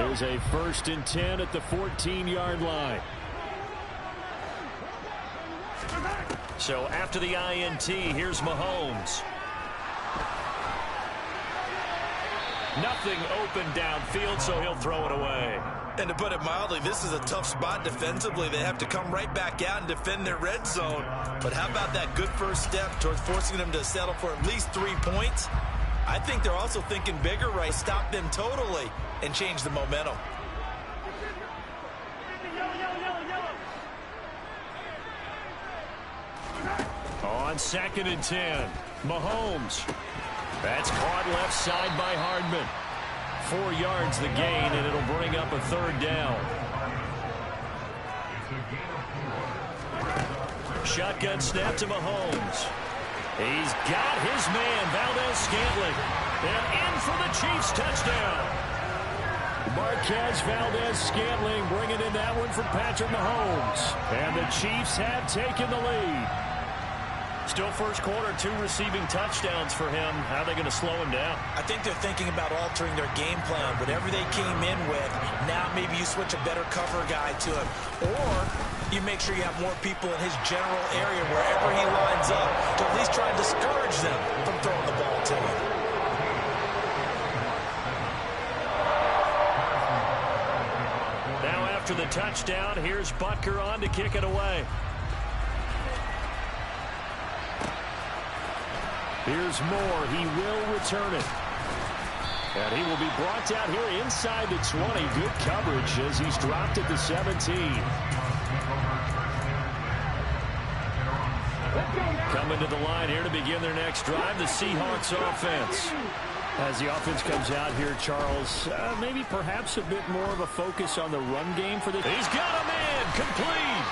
Here's a 1st and 10 at the 14-yard line. So after the INT, here's Mahomes. Nothing open downfield, so he'll throw it away. And to put it mildly, this is a tough spot defensively. They have to come right back out and defend their red zone. But how about that good first step towards forcing them to settle for at least 3 points? I think they're also thinking bigger, right? Stop them totally and change the momentum. On 2nd and 10, Mahomes. That's caught left side by Hardman. 4 yards the gain, and it'll bring up a 3rd down. Shotgun snap to Mahomes. He's got his man, Valdez-Scantling. And in for the Chiefs touchdown. Marquez Valdez-Scantling bringing in that one for Patrick Mahomes. And the Chiefs have taken the lead. Still first quarter, 2 receiving touchdowns for him. How are they going to slow him down? I think they're thinking about altering their game plan. Whatever they came in with, now maybe you switch a better cover guy to him. Or you make sure you have more people in his general area wherever he lines up to at least try and discourage them from throwing the ball to him. Now after the touchdown, here's Butker on to kick it away. Here's Moore. He will return it. And he will be brought out here inside the 20. Good coverage as he's dropped at the 17. Coming to the line here to begin their next drive, the Seahawks offense. As the offense comes out here, Charles, maybe perhaps a bit more of a focus on the run game for this. He's got a man, complete.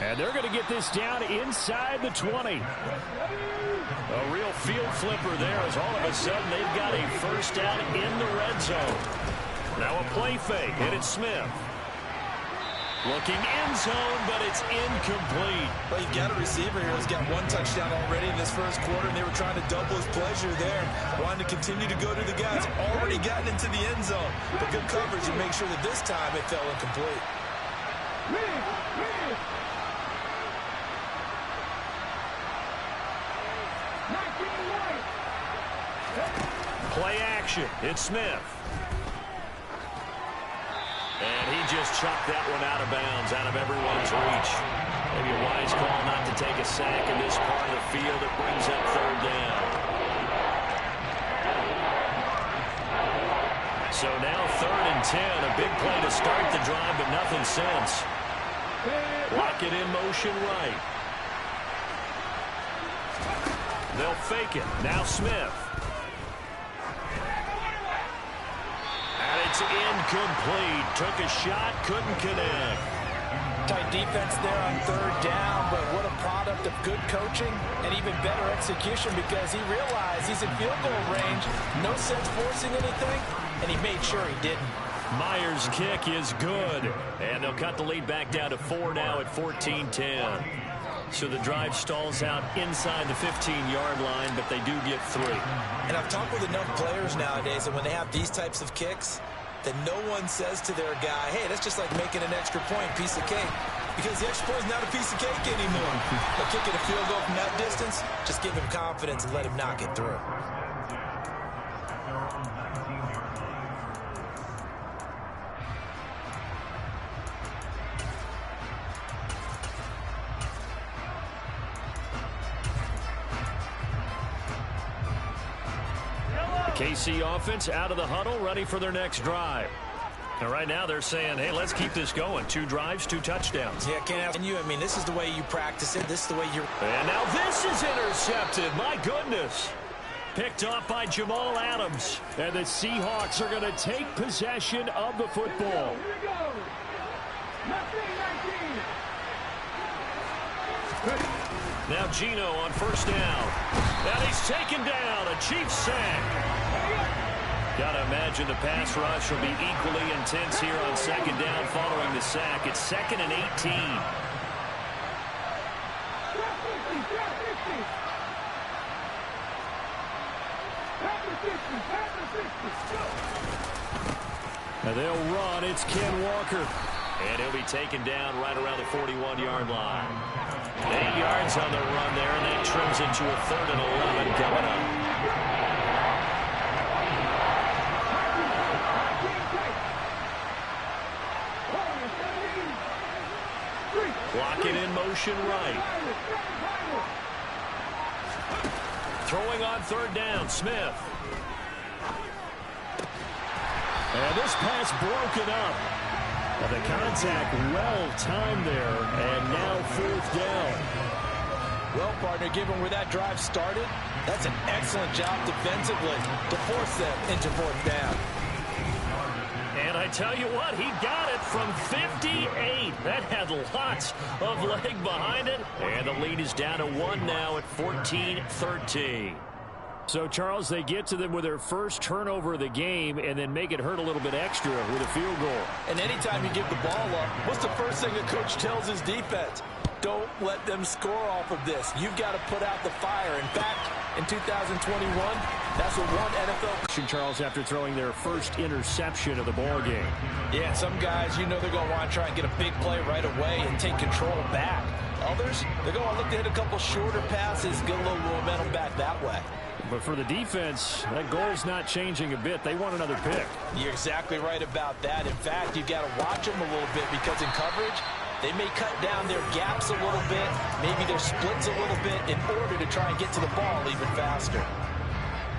And they're going to get this down inside the 20. A real field flipper there as all of a sudden they've got a first down in the red zone. Now a play fake, and it's Smith. Looking end zone, but it's incomplete. Well, you've got a receiver here who's got 1 touchdown already in this first quarter, and they were trying to double his pleasure there. Wanting to continue to go to the guys. Already gotten into the end zone. But good coverage and make sure that this time it fell incomplete. Play action. It's Smith. And he just chucked that one out of bounds, out of everyone's reach. Maybe a wise call not to take a sack in this part of the field. It brings up 3rd down. So now 3rd and 10. A big play to start the drive, but nothing since. Lock it in motion right. They'll fake it. Now Smith. It's incomplete. Took a shot, couldn't connect. Tight defense there on 3rd down, but what a product of good coaching and even better execution because he realized he's in field goal range. No sense forcing anything, and he made sure he didn't. Myers' kick is good, and they'll cut the lead back down to 4 now at 14-10. So the drive stalls out inside the 15-yard line, but they do get 3. And I've talked with enough players nowadays, and when they have these types of kicks, that no one says to their guy, hey, that's just like making an extra point, piece of cake. Because the extra point is not a piece of cake anymore. But kicking a field goal from that distance, just give him confidence and let him knock it through. KC offense out of the huddle, ready for their next drive. And right now they're saying, hey, let's keep this going. 2 drives, 2 touchdowns. Yeah, can't have you. I mean, this is the way you practice it. This is the way you're. And now this is intercepted. My goodness. Picked off by Jamal Adams. And the Seahawks are going to take possession of the football. Now Geno on 1st down. And he's taken down. A Chiefs sack. Got to imagine the pass rush will be equally intense here on 2nd down following the sack. It's 2nd and 18. And they'll run. It's Ken Walker. And he'll be taken down right around the 41-yard line. 8 yards on the run there, and that trims into a 3rd and 11 coming up. Blocking in motion right. Throwing on 3rd down, Smith. And this pass broken up. The contact well-timed there, and now 4th down. Well, partner, given where that drive started, that's an excellent job defensively to force them into 4th down. And I tell you what, he got it from 58. That had lots of leg behind it. And the lead is down to 1 now at 14-13. So, Charles, they get to them with their first turnover of the game and then make it hurt a little bit extra with a field goal. And anytime you give the ball up, what's the first thing a coach tells his defense? Don't let them score off of this. You've got to put out the fire. In fact, in 2021, that's what one NFL... Charles, after throwing their first interception of the ball game. Yeah, some guys, you know they're going to want to try and get a big play right away and take control back. Others, they're going to look to hit a couple shorter passes, get a little momentum back that way. But for the defense, that goal's not changing a bit. They want another pick. You're exactly right about that. In fact, you've got to watch them a little bit because in coverage, they may cut down their gaps a little bit, maybe their splits a little bit in order to try and get to the ball even faster.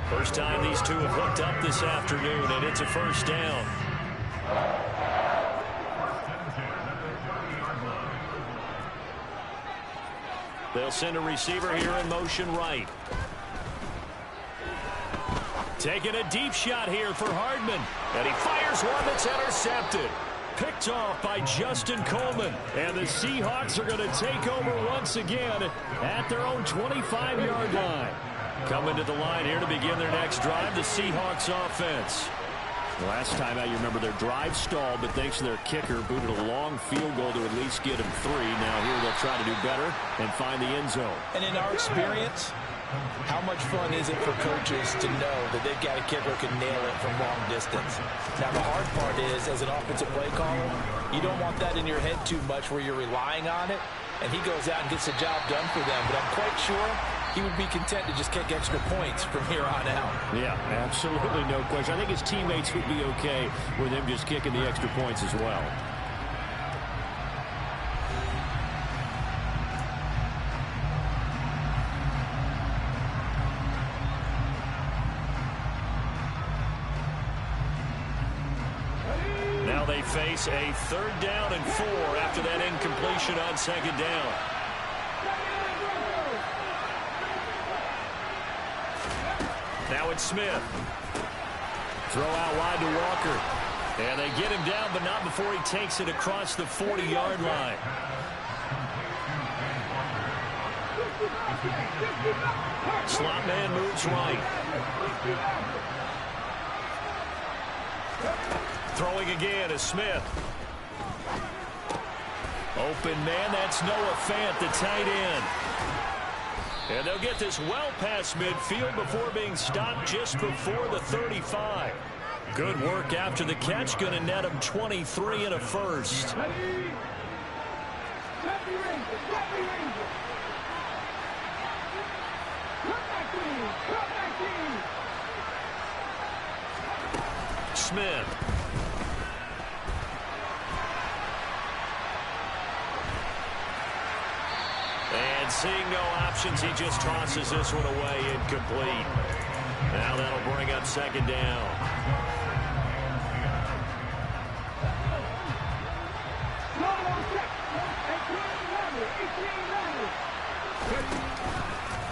First time these two have hooked up this afternoon, and it's a 1st down. They'll send a receiver here in motion right. Taking a deep shot here for Hardman. And he fires one that's intercepted. Picked off by Justin Coleman. And the Seahawks are going to take over once again at their own 25-yard line. Coming to the line here to begin their next drive, the Seahawks offense. Last time out, you remember their drive stalled, but thanks to their kicker, booted a long field goal to at least get them 3. Now here they'll try to do better and find the end zone. And in our experience, how much fun is it for coaches to know that they've got a kicker who can nail it from long distance? Now, the hard part is, as an offensive play caller, you don't want that in your head too much where you're relying on it, and he goes out and gets the job done for them. But I'm quite sure he would be content to just kick extra points from here on out. Yeah, absolutely no question. I think his teammates would be okay with him just kicking the extra points as well. Now they face a 3rd down and 4 after that incompletion on 2nd down. Now it's Smith. Throw out wide to Walker. And they get him down, but not before he takes it across the 40-yard line. Slot man moves right. Throwing again is Smith. Open man, that's Noah Fant, the tight end. And they'll get this well past midfield before being stopped just before the 35. Good work after the catch, going to net him 23 and a 1st. Smith. And seeing no options, he just tosses this one away incomplete. Now that'll bring up 2nd down.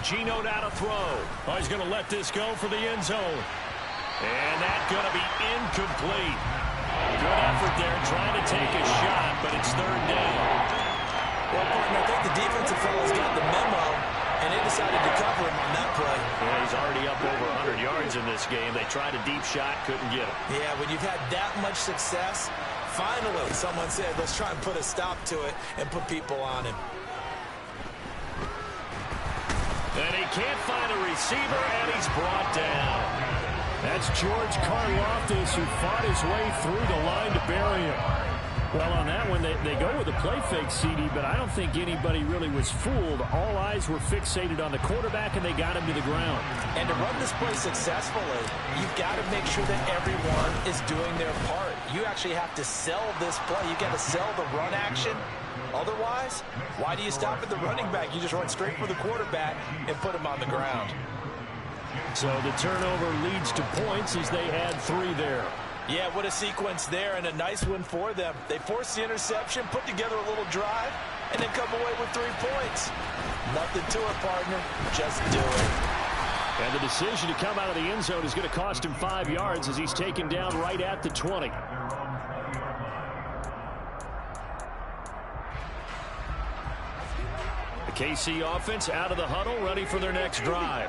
Geno now to throw. Oh, he's going to let this go for the end zone. And that's going to be incomplete. Good effort there trying to take a shot, but it's 3rd down. Well, partner, I think the defensive fellows got the memo, and they decided to cover him on that play. Yeah, he's already up over 100 yards in this game. They tried a deep shot, couldn't get him. Yeah, when you've had that much success, finally someone said, let's try and put a stop to it and put people on him. And he can't find a receiver, and he's brought down. That's George Karlaftis, who fought his way through the line to bury him. Well, on that one, they go with a play fake, CD, but I don't think anybody really was fooled. All eyes were fixated on the quarterback, and they got him to the ground. And to run this play successfully, you've got to make sure that everyone is doing their part. You actually have to sell this play. You've got to sell the run action. Otherwise, why do you stop at the running back? You just run straight for the quarterback and put him on the ground. So the turnover leads to points as they add 3 there. Yeah, what a sequence there, and a nice one for them. They force the interception, put together a little drive, and then come away with 3 points. Nothing to it, partner. Just do it. And the decision to come out of the end zone is going to cost him 5 yards as he's taken down right at the 20. The KC offense out of the huddle, ready for their next drive.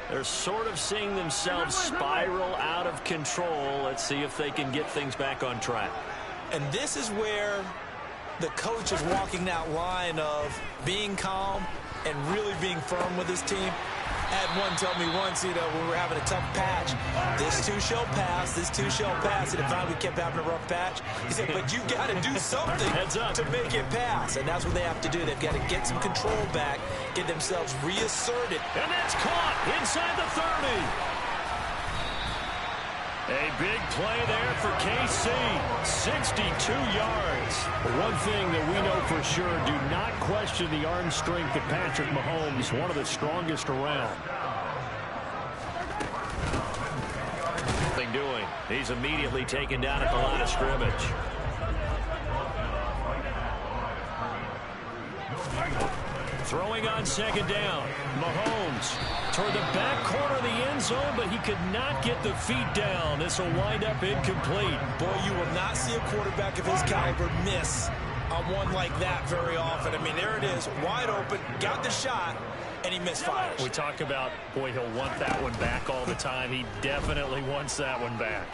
They're sort of seeing themselves spiral out of control. Let's see if they can get things back on track. And this is where the coach is walking that line of being calm and really being firm with his team. I had one tell me once, when we were having a tough patch, this too shall pass, this too shall pass. And if finally we kept having a rough patch, he said, but you got to do something to make it pass. And that's what they have to do. They've got to get some control back, get themselves reasserted. And that's caught inside the 30. A big play there for KC, 62 yards. One thing that we know for sure, do not question the arm strength of Patrick Mahomes, one of the strongest around. Nothing doing. He's immediately taken down at the line of scrimmage. Throwing on second down. Mahomes toward the back corner of the end zone, but he could not get the feet down. This will wind up incomplete. Boy, you will not see a quarterback of his caliber miss on one like that very often. I mean, there it is, wide open, got the shot, and he misfires. We talk about, boy, he'll want that one back all the time. He definitely wants that one back.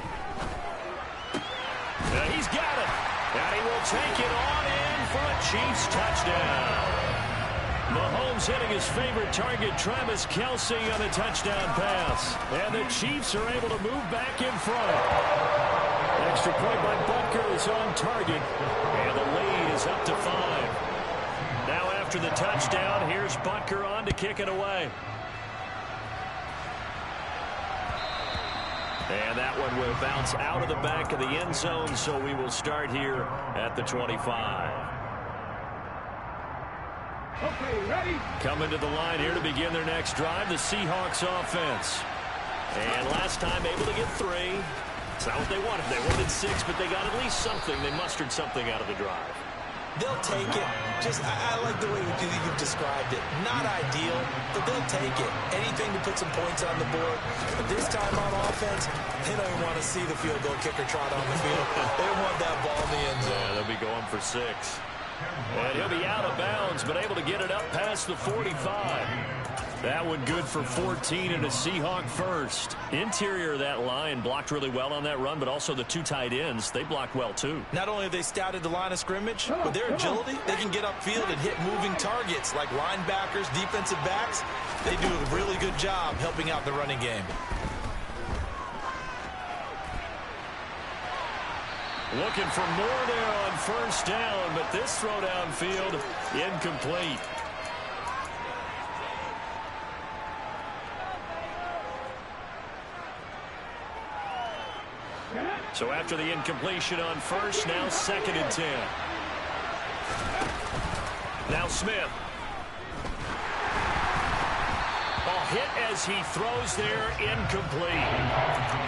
And he's got it. And he will take it on in for a Chiefs touchdown. Mahomes hitting his favorite target, Travis Kelce, on a touchdown pass. And the Chiefs are able to move back in front. Extra point by Butker is on target. And the lead is up to 5. Now after the touchdown, here's Butker on to kick it away. And that one will bounce out of the back of the end zone, so we will start here at the 25. Okay, ready? Coming to the line here to begin their next drive, the Seahawks offense. And last time able to get 3. It's not what they wanted. They wanted 6, but they got at least something. They mustered something out of the drive. They'll take it. I like the way you've described it. Not ideal, but they'll take it. Anything to put some points on the board. But this time on offense, they don't even want to see the field goal kicker trot on the field. They want that ball in the end zone. Yeah, they'll be going for 6. And he'll be out of bounds, but able to get it up past the 45. That one good for 14 and a Seahawk first. Interior of that line blocked really well on that run, but also the 2 tight ends, they blocked well too. Not only have they scouted the line of scrimmage, with their agility, they can get upfield and hit moving targets like linebackers, defensive backs. They do a really good job helping out the running game. Looking for more there on first down, but this throw downfield incomplete. So after the incompletion on first, now 2nd and 10. Now Smith. Hit as he throws there, incomplete.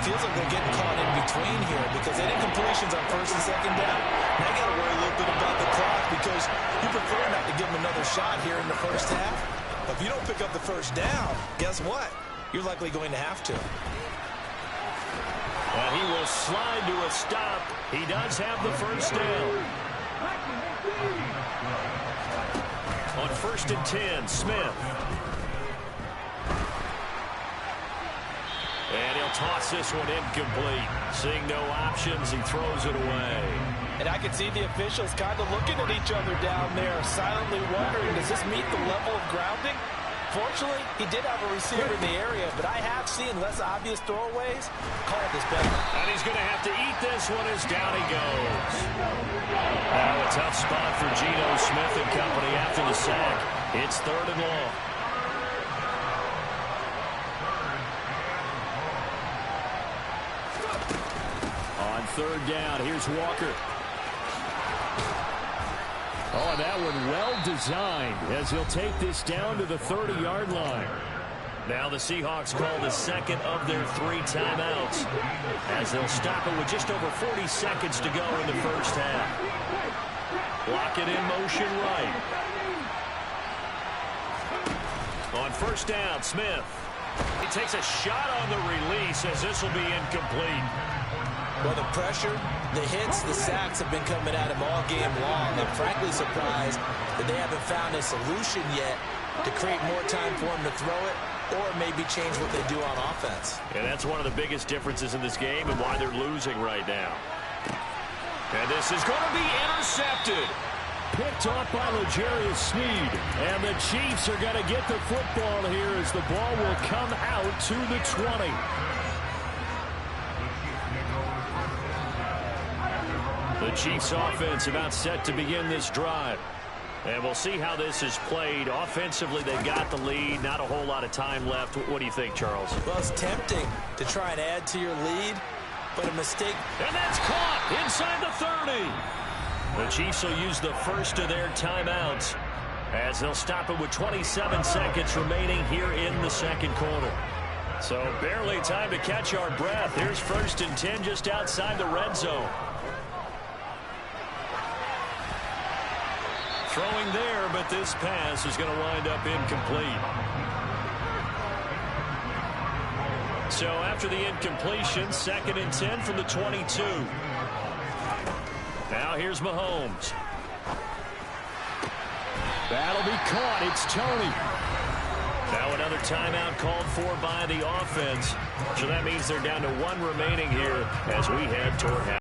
Feels like they're getting caught in between here because they had incompletions on first and second down. Now you got to worry a little bit about the clock because you prefer not to give them another shot here in the first half. But if you don't pick up the first down, guess what? You're likely going to have to. And he will slide to a stop. He does have the first down. On 1st and 10, Smith. And he'll toss this one incomplete. Seeing no options, he throws it away. And I can see the officials kind of looking at each other down there, silently wondering, does this meet the level of grounding? Fortunately, he did have a receiver in the area, but I have seen less obvious throwaways called this better. And he's going to have to eat this one as down he goes. Now a tough spot for Geno Smith and company after the sack. It's 3rd and long. On 3rd down, here's Walker. Oh, and that one well designed as he'll take this down to the 30-yard line. Now the Seahawks call the second of their 3 timeouts as they'll stop it with just over 40 seconds to go in the first half. Lock it in motion right. On 1st down, Smith. He takes a shot on the release as this will be incomplete. Well, the pressure, the hits, the sacks have been coming at him all game long. I'm frankly surprised that they haven't found a solution yet to create more time for him to throw it or maybe change what they do on offense. And that's one of the biggest differences in this game and why they're losing right now. And this is going to be intercepted. Picked off by L'Jarius Sneed. And the Chiefs are going to get the football here as the ball will come out to the 20. The Chiefs offense about set to begin this drive. And we'll see how this is played. Offensively, they got the lead. Not a whole lot of time left. What do you think, Charles? Well, it's tempting to try and add to your lead, but a mistake. And that's caught inside the 30. The Chiefs will use the first of their timeouts as they'll stop it with 27 seconds remaining here in the second quarter. So barely time to catch our breath. Here's 1st and 10 just outside the red zone. Throwing there, but this pass is going to wind up incomplete. So after the incompletion, 2nd and 10 from the 22. Now here's Mahomes. That'll be caught. It's Tony. Now another timeout called for by the offense. So that means they're down to 1 remaining here as we head toward half.